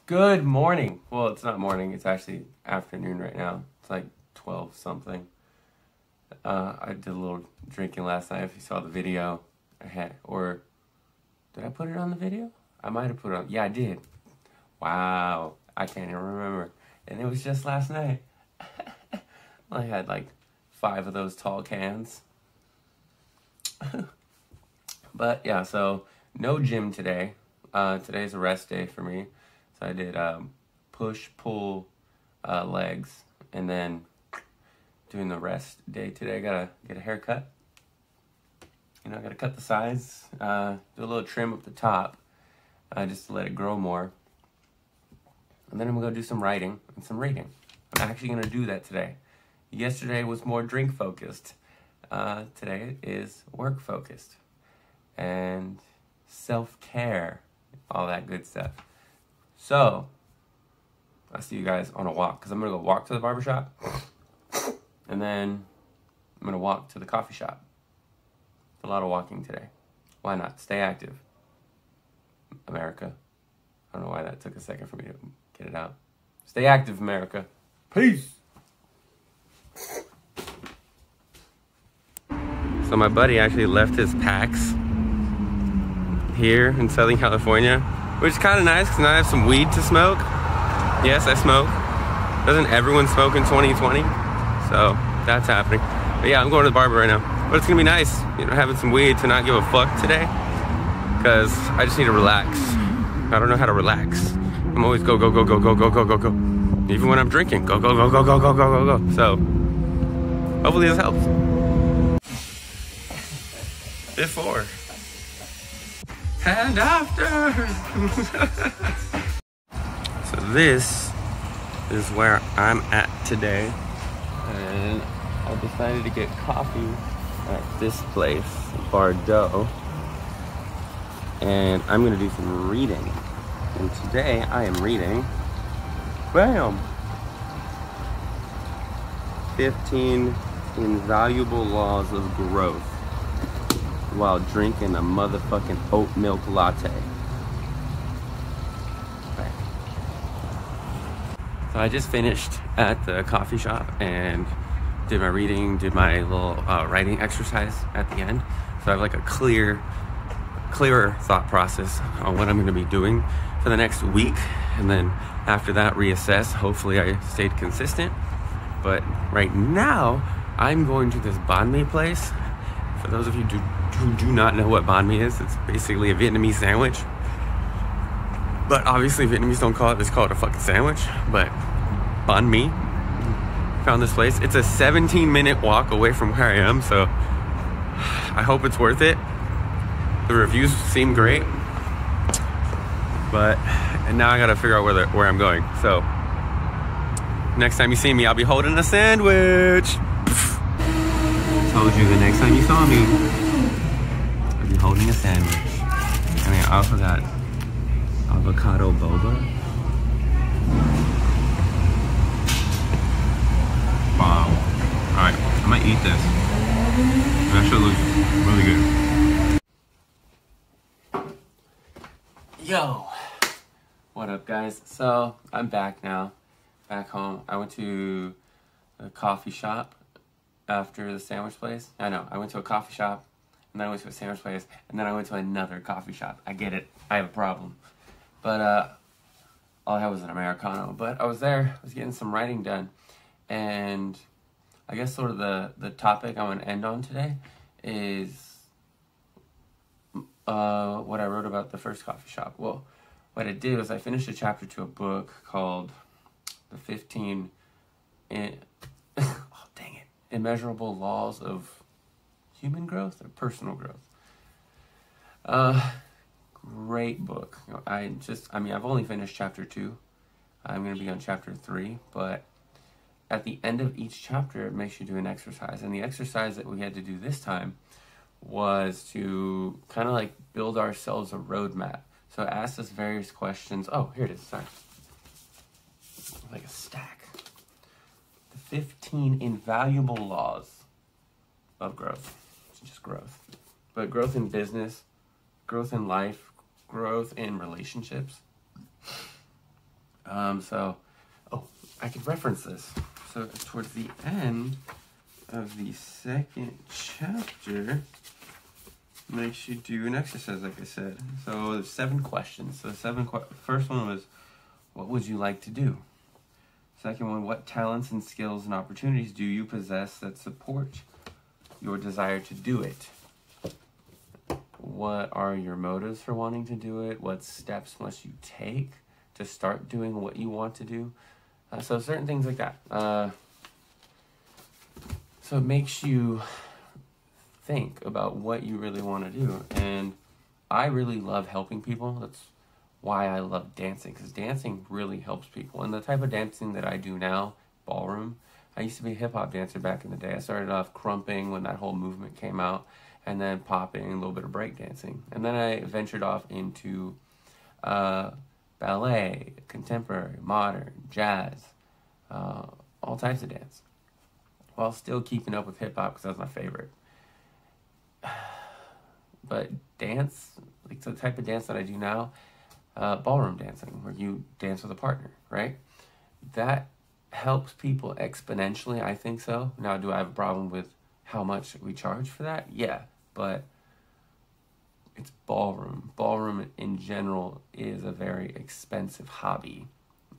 Good morning. Well, it's not morning. It's actually afternoon right now. It's like 12 something. I did a little drinking last night. If you saw the video, or did I put it on the video? I might have put it on. Yeah, I did. Wow. I can't even remember. And it was just last night. I had like 5 of those tall cans. But yeah, so no gym today. Today's a rest day for me. So I did push, pull, legs, and then doing the rest day today. I gotta get a haircut. I gotta cut the sides, do a little trim up the top, just to let it grow more. And then I'm gonna go do some writing and some reading. I'm actually gonna do that today. Yesterday was more drink focused. Today is work focused. And self-care, all that good stuff. So, I'll see you guys on a walk, because I'm going to go walk to the barbershop, and then I'm going to walk to the coffee shop. A lot of walking today. Why not? Stay active, America. I don't know why that took a second for me to get it out. Stay active, America. Peace! So my buddy actually left his packs here in Southern California, which is kind of nice because now I have some weed to smoke. Yes, I smoke. Doesn't everyone smoke in 2020? So that's happening. But yeah, I'm going to the barber right now. But it's gonna be nice, having some weed to not give a fuck today, because I just need to relax. I don't know how to relax. I'm always go, go, go, go, go, go, go, go, go. Even when I'm drinking, go, go, go, go, go, go, go, go, go. So hopefully this helps. Before and after. So this is where I'm at today, and I decided to get coffee at this place, Bardot, and I'm gonna do some reading. And today I am reading, bam, 15 Invaluable Laws of Growth while drinking a motherfucking oat milk latte. Okay. So I just finished at the coffee shop and did my reading, did my little writing exercise at the end. So I have like a clearer thought process on what I'm gonna be doing for the next week. And then after that, reassess. Hopefully I stayed consistent. But right now, I'm going to this banh mi place. For those of you who do not know what banh mi is, it's basically a Vietnamese sandwich. But obviously Vietnamese don't call it, they call it a fucking sandwich. But banh mi, found this place. It's a 17-minute walk away from where I am, so I hope it's worth it. The reviews seem great. And now I gotta figure out where I'm going. So next time you see me, I'll be holding a sandwich. Told you the next time you saw me, I'd be holding a sandwich. And I also got avocado boba. Wow. Alright, I'm gonna eat this. That shit looks really good. Yo! What up, guys? So, I'm back now. Back home. I went to a coffee shop after the sandwich place. I went to a coffee shop, and then I went to a sandwich place, and then I went to another coffee shop. I get it. I have a problem. But all I had was an Americano. But I was there. I was getting some writing done. And I guess sort of the topic I want to end on today is what I wrote about the first coffee shop. Well, what I did was I finished a chapter to a book called The 15... Immeasurable Laws of Human Growth or Personal Growth. Great book. I've only finished chapter 2. I'm going to be on chapter 3, but at the end of each chapter, it makes you do an exercise. And the exercise that we had to do this time was to kind of like build ourselves a roadmap. So it asked us various questions. Oh, here it is. Sorry. Like a stack. 15 invaluable laws of growth. It's just growth. But growth in business, growth in life, growth in relationships. Oh, I could reference this. So towards the end of the second chapter, makes you do an exercise, like I said. So there's 7 questions. So first one was, what would you like to do? Second one, what talents and skills and opportunities do you possess that support your desire to do it? What are your motives for wanting to do it? What steps must you take to start doing what you want to do? So certain things like that. So it makes you think about what you really want to do. And I really love helping people. That's why I love dancing, because dancing really helps people. And the type of dancing that I do now, ballroom, I used to be a hip-hop dancer back in the day. I started off crumping when that whole movement came out, and then popping, a little bit of break dancing. And then I ventured off into ballet, contemporary, modern, jazz, all types of dance, while still keeping up with hip-hop because that was my favorite. But dance, like the type of dance that I do now, ballroom dancing, where you dance with a partner, right? That helps people exponentially, I think so. Now, do I have a problem with how much we charge for that? Yeah, but it's ballroom. Ballroom in general is a very expensive hobby,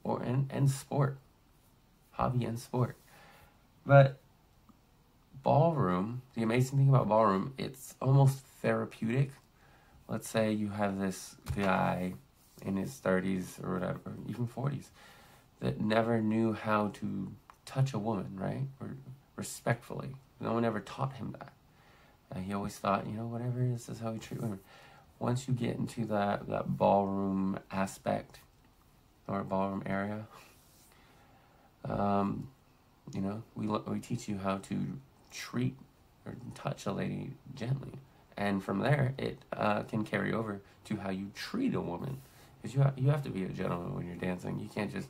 and sport. Hobby and sport. But ballroom, the amazing thing about ballroom, it's almost therapeutic. Let's say you have this guy in his 30s or whatever, even 40s, that never knew how to touch a woman, right? Or respectfully. No one ever taught him that. He always thought, whatever it is, this is how we treat women. Once you get into that ballroom aspect, or ballroom area, we teach you how to treat or touch a lady gently. And from there, it can carry over to how you treat a woman. Because you have to be a gentleman when you're dancing. You can't just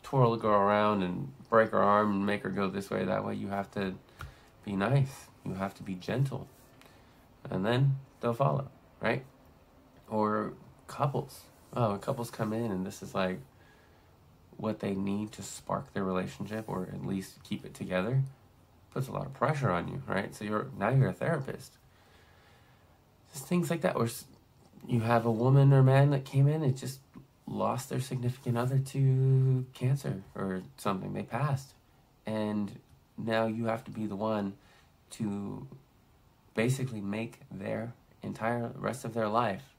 twirl a girl around and break her arm and make her go this way, that way. You have to be nice. You have to be gentle. And then they'll follow, right? Or couples. Oh, when couples come in and this is like what they need to spark their relationship, or at least keep it together, puts a lot of pressure on you, right? So you're a therapist. Just things like that. Or you have a woman or man that came in and just lost their significant other to cancer or something. They passed. And now you have to be the one to basically make their entire rest of their life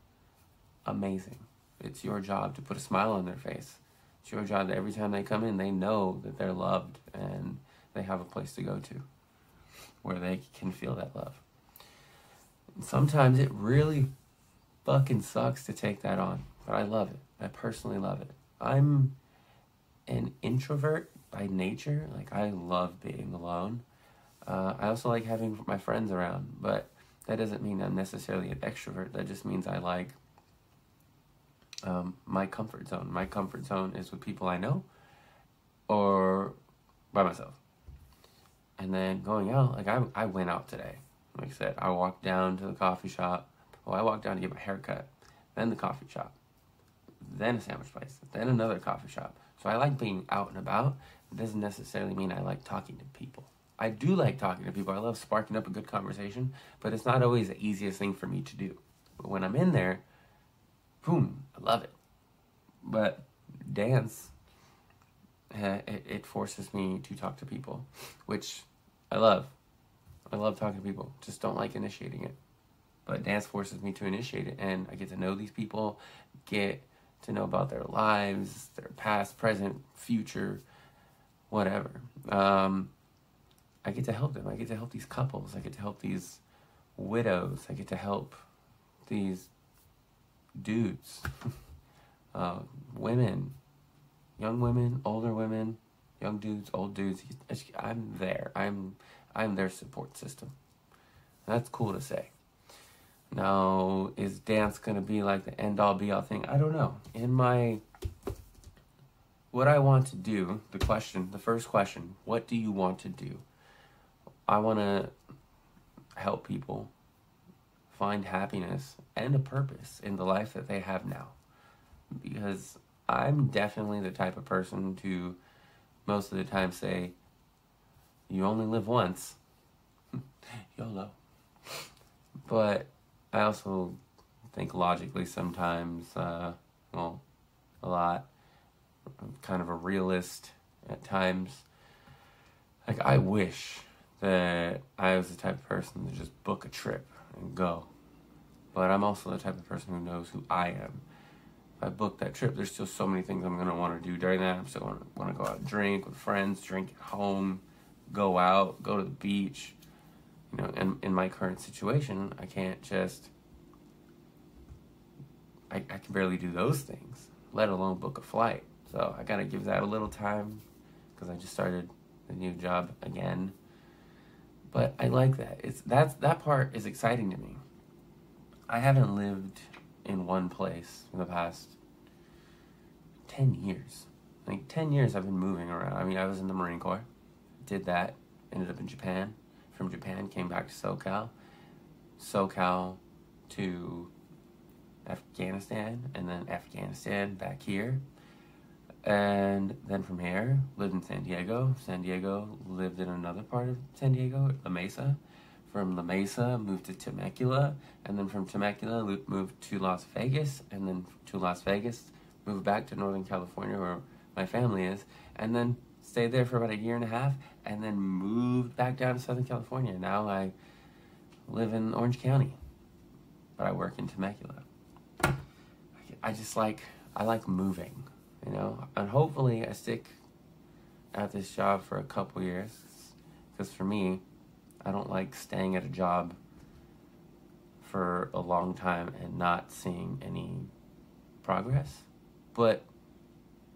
amazing. It's your job to put a smile on their face. It's your job that every time they come in, they know that they're loved and they have a place to go to where they can feel that love. And sometimes it really fucking sucks to take that on, but I love it. I personally love it. I'm an introvert by nature. Like, I love being alone. I also like having my friends around, but that doesn't mean I'm necessarily an extrovert. That just means I like my comfort zone. My comfort zone is with people I know or by myself. And then going out, like I went out today. Like I said, I walked down to the coffee shop. Well, I walked down to get my hair cut, then the coffee shop, then a sandwich place, then another coffee shop. So I like being out and about. It doesn't necessarily mean I like talking to people. I do like talking to people. I love sparking up a good conversation, but it's not always the easiest thing for me to do. But when I'm in there, boom, I love it. But dance, it forces me to talk to people, which I love. I love talking to people, just don't like initiating it. But dance forces me to initiate it, and I get to know these people, get to know about their lives, their past, present, future, whatever. I get to help them. I get to help these couples. I get to help these widows. I get to help these dudes, women, young women, older women, young dudes, old dudes. I'm there. I'm their support system. That's cool to say. Now, is dance going to be like the end-all, be-all thing? I don't know. What I want to do, the first question, what do you want to do? I want to help people find happiness and a purpose in the life that they have now. Because I'm definitely the type of person to most of the time say, you only live once. YOLO. But I also think logically sometimes, well, a lot. I'm kind of a realist at times. Like, I wish that I was the type of person to just book a trip and go. But I'm also the type of person who knows who I am. If I book that trip, there's still so many things I'm going to want to do during that. I'm still going to want to go out and drink with friends, drink at home, go out, go to the beach. You know, and in my current situation, I can't just... I can barely do those things, let alone book a flight. So I got to give that a little time because I just started a new job again. But I like that. That part is exciting to me. I haven't lived in one place for the past 10 years. Like 10 years I've been moving around. I mean, I was in the Marine Corps, did that, ended up in Japan. From Japan, came back to SoCal to Afghanistan, and then Afghanistan back here. And then from here, lived in San Diego. San Diego, lived in another part of San Diego, La Mesa. From La Mesa, moved to Temecula, and then from Temecula, moved to Las Vegas, and then to Las Vegas, moved back to Northern California, where my family is, and then stayed there for about a year and a half, and then moved back down to Southern California. Now I live in Orange County, but I work in Temecula. I like moving, you know, and hopefully I stick at this job for a couple years, because for me, I don't like staying at a job for a long time and not seeing any progress. But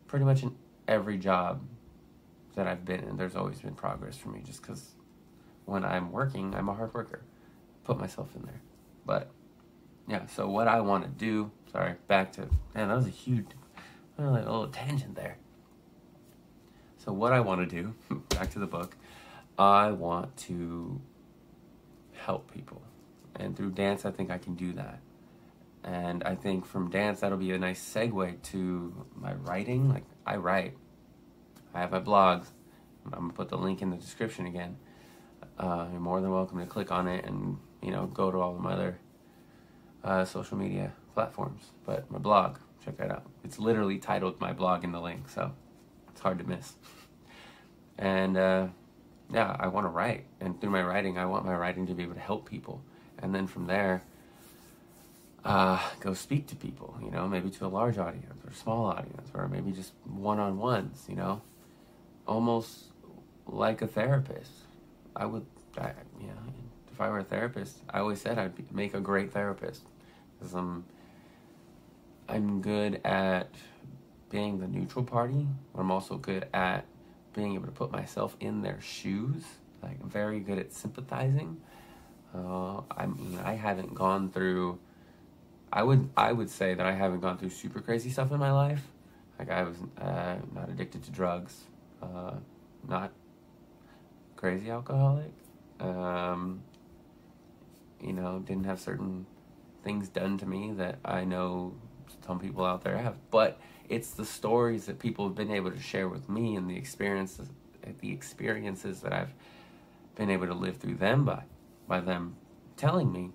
pretty much in every job that I've been in, there's always been progress for me, just because when I'm working, I'm a hard worker. Put myself in there. But yeah, so what I want to do, sorry, back to, man, that was a huge, like a little tangent there. So what I want to do, back to the book, I want to help people. And through dance, I think I can do that. And I think from dance, that'll be a nice segue to my writing. Like, I write. I have my blogs. I'm going to put the link in the description again. You're more than welcome to click on it and, you know, go to all of my other social media platforms. But my blog, check that out. It's literally titled my blog in the link, so it's hard to miss. And yeah, I want to write. And through my writing, I want my writing to be able to help people. And then from there, go speak to people, you know, maybe to a large audience or small audience, or maybe just one-on-ones, you know, almost like a therapist. You know, if I were a therapist, I always said I'd make a great therapist, because I'm good at being the neutral party, but I'm also good at being able to put myself in their shoes. Like, I'm very good at sympathizing. I haven't gone through, I would say that I haven't gone through super crazy stuff in my life. Like, I was not addicted to drugs, not crazy alcoholic, you know, didn't have certain things done to me that I know some people out there have. But it's the stories that people have been able to share with me, and the experiences that I've been able to live through them by them telling me.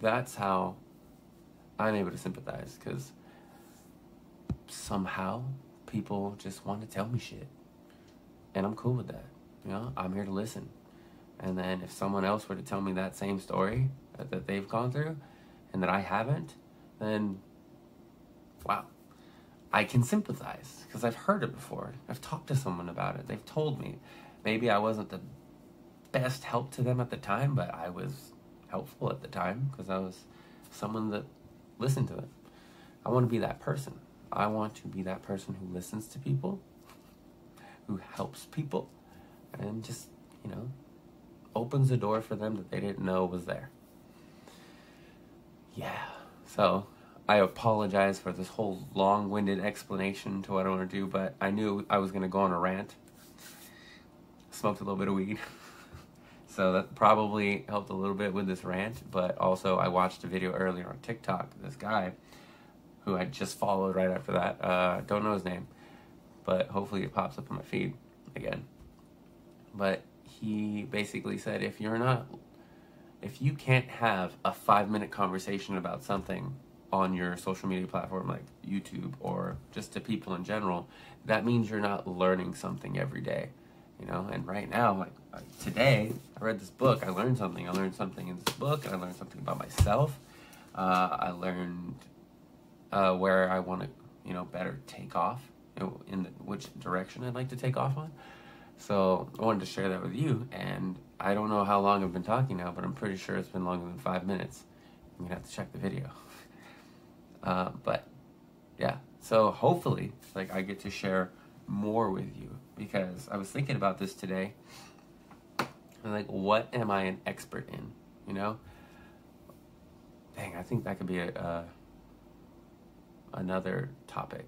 That's how I'm able to sympathize, because somehow people just want to tell me shit, and I'm cool with that. You know, I'm here to listen. And then if someone else were to tell me that same story that they've gone through and that I haven't, then wow, I can sympathize, because I've heard it before. I've talked to someone about it. They've told me. Maybe I wasn't the best help to them at the time, but I was helpful at the time, because I was someone that listened to it. I want to be that person. I want to be that person who listens to people, who helps people, and just, you know, opens a door for them that they didn't know was there. Yeah. So I apologize for this whole long-winded explanation to what I want to do, but I knew I was going to go on a rant. Smoked a little bit of weed. So that probably helped a little bit with this rant, but also I watched a video earlier on TikTok. This guy who I just followed right after that. Don't know his name, but hopefully it pops up on my feed again. But he basically said, if you can't have a 5-minute conversation about something on your social media platform like YouTube or just to people in general, that means you're not learning something every day, you know? And right now, like today, I read this book, I learned something in this book, and I learned something about myself. I learned where I want to, better take off, which direction I'd like to take off on. So I wanted to share that with you, and I don't know how long I've been talking now, but I'm pretty sure it's been longer than 5 minutes. I'm gonna have to check the video. But yeah, so hopefully, like, I get to share more with you, because I was thinking about this today. And like, what am I an expert in? You know? Dang, I think that could be another topic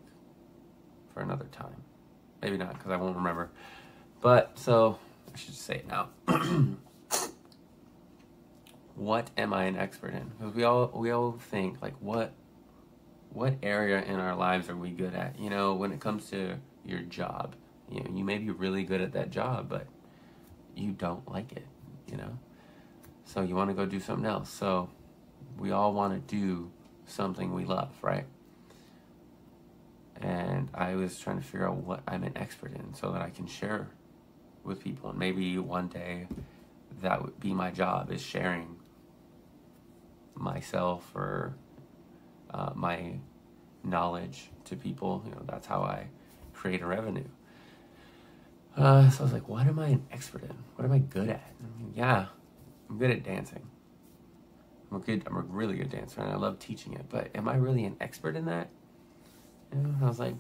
for another time. Maybe not, because I won't remember. But, so, I should just say it now. What am I an expert in? Because we all think, like, what area in our lives are we good at? You know, when it comes to your job, you may be really good at that job, but you don't like it, So you want to go do something else. So we all want to do something we love, right? And I was trying to figure out what I'm an expert in so that I can share with people. And maybe one day that would be my job, is sharing myself or my knowledge to people. That's how I create a revenue. So I was like, what am I an expert in? What am I good at? Yeah, I'm good at dancing. I'm a really good dancer, and I love teaching it. But am I really an expert in that? I was like,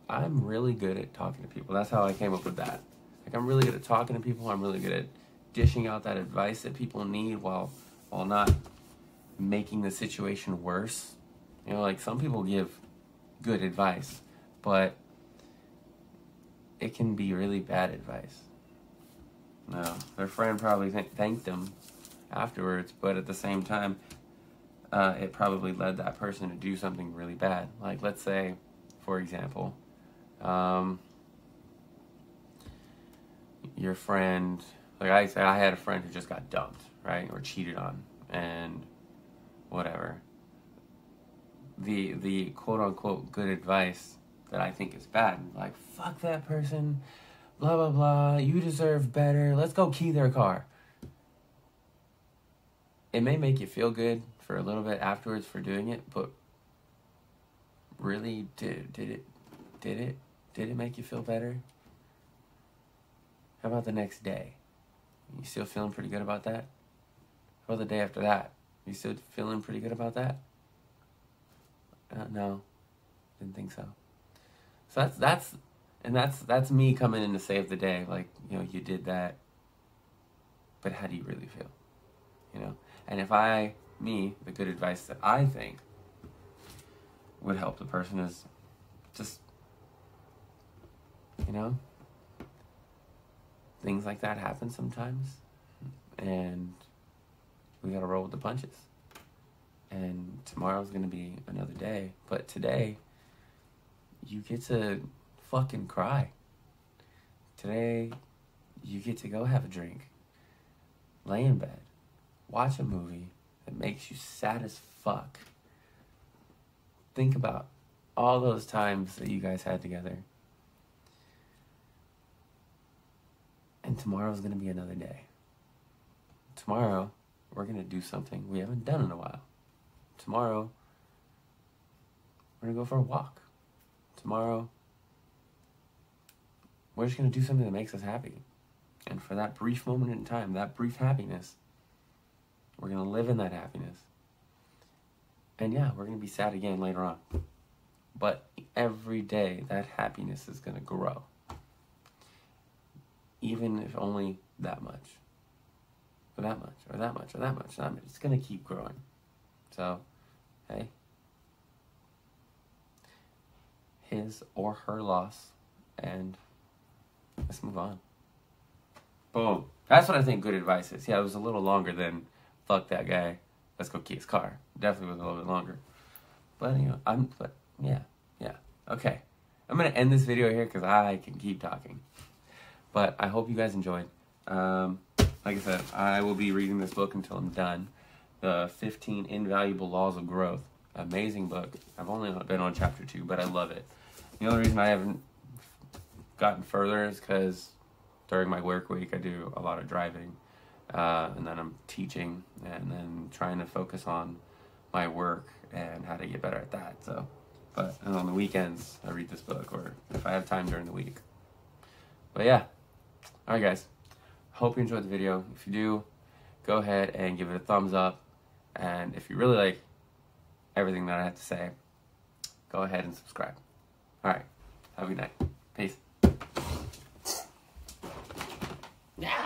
I'm really good at talking to people. That's how I came up with that. Like, I'm really good at talking to people. I'm really good at dishing out that advice that people need while not making the situation worse. Like, some people give good advice, but it can be really bad advice. No, their friend probably thanked them afterwards, but at the same time, it probably led that person to do something really bad. Like, let's say, for example, your friend, like I had a friend who just got dumped, right, or cheated on, and whatever. The quote unquote good advice that I think is bad, like, fuck that person, blah blah blah, you deserve better, let's go key their car. It may make you feel good for a little bit afterwards for doing it, but really, did it make you feel better? How about the next day? You still feeling pretty good about that? How about the day after that? You still feeling pretty good about that? No, didn't think so. So that's me coming in to save the day. Like, you did that, but how do you really feel? And if the good advice that I think would help the person is just, things like that happen sometimes, and we gotta roll with the punches. And tomorrow's gonna be another day, but today, you get to fucking cry. Today, you get to go have a drink, lay in bed, watch a movie that makes you sad as fuck. Think about all those times that you guys had together. And tomorrow's gonna be another day. Tomorrow, we're gonna do something we haven't done in a while. Tomorrow, we're gonna go for a walk. Tomorrow, we're just gonna do something that makes us happy. And for that brief moment in time, that brief happiness, we're gonna live in that happiness. And yeah, we're gonna be sad again later on. But every day, that happiness is gonna grow. Even if only that much. Or that much, or that much, or that much, that much. It's gonna keep growing. So, hey. His or her loss, and let's move on. Boom. That's what I think good advice is. Yeah, it was a little longer than fuck that guy, let's go key his car. Definitely was a little bit longer. But, yeah. Okay. I'm going to end this video here because I can keep talking. But I hope you guys enjoyed. Like I said, I will be reading this book until I'm done. The 15 Invaluable Laws of Growth. Amazing book. I've only been on chapter 2, but I love it. The only reason I haven't gotten further is because during my work week I do a lot of driving. And then I'm teaching and then trying to focus on my work and how to get better at that. And on the weekends, I read this book, or if I have time during the week. But yeah. Alright guys. Hope you enjoyed the video. If you do, go ahead and give it a thumbs up. And if you really like everything that I have to say, go ahead and subscribe. Alright. Have a good night. Peace. Yeah.